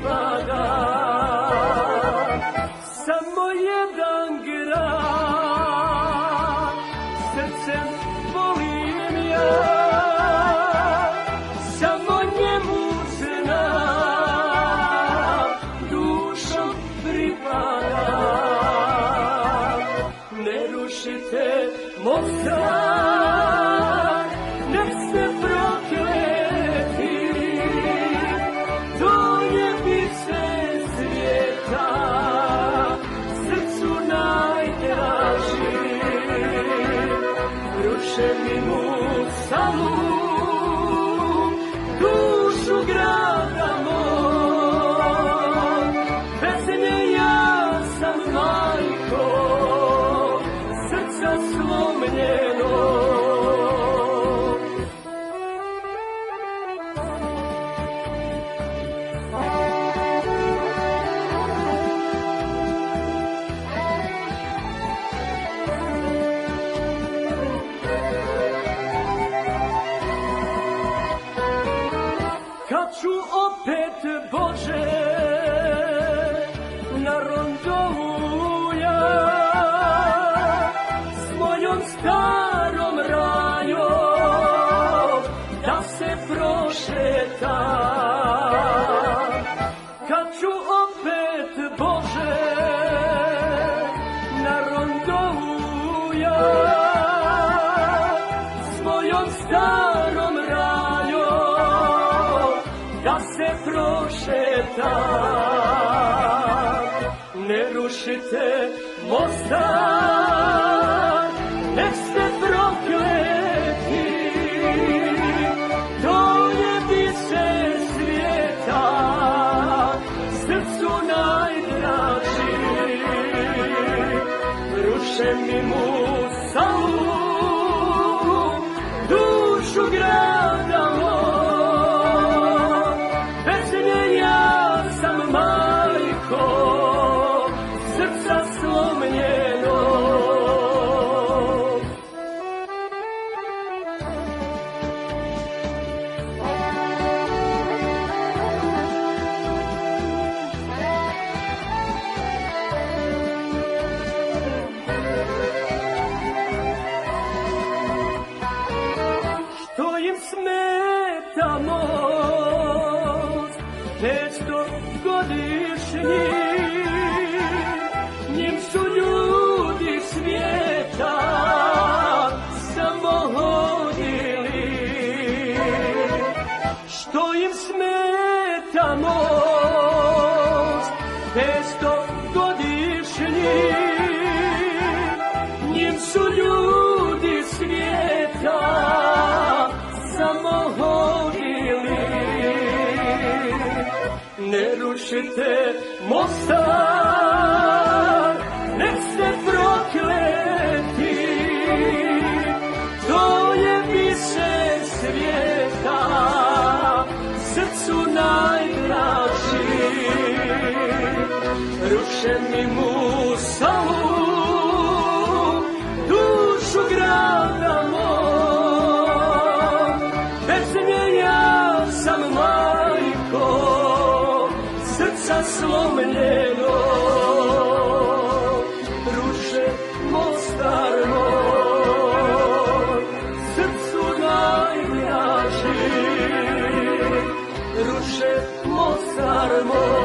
pripada. Samo jedan grad, srcem volim ja, samo njemu znam, dušom pripadam. Ne rušite Mostar, nek ste prokleti, to je biće svijeta, srcu najdraži. Ruše mi mu samu, dušu grada moj, bez nje ja sam majko, srca slomljeno. Kad ću opet, Bože, na rondou ja, s mojom starom rajom, da se prošetam. Kad ću opet, Bože, na rondou ja, s mojom starom rajom, da se prošetam. Ne rušite Mostar, nek ste prokleti, to je biće svijeta, srcu najdraži. Ruše mi mu samu, dušu grada moj, bez nje ja sam majko, srca slomljeno. Što im smeta most, 500-godišnji, njim su ljudi svijeta samo hodili. Što im smeta most, 500-godišnji, njim su ljudi svijeta samo hodili. Ne rušite Mostar, nek ste prokleti, to je biće svijeta, srcu najdraži. Ruše mi mu samu, dušu grada moj, bez nje ja sam majko, srca slomljeno. Ruše Mostar moj, srcu najdraži. Ruše Mostar moj,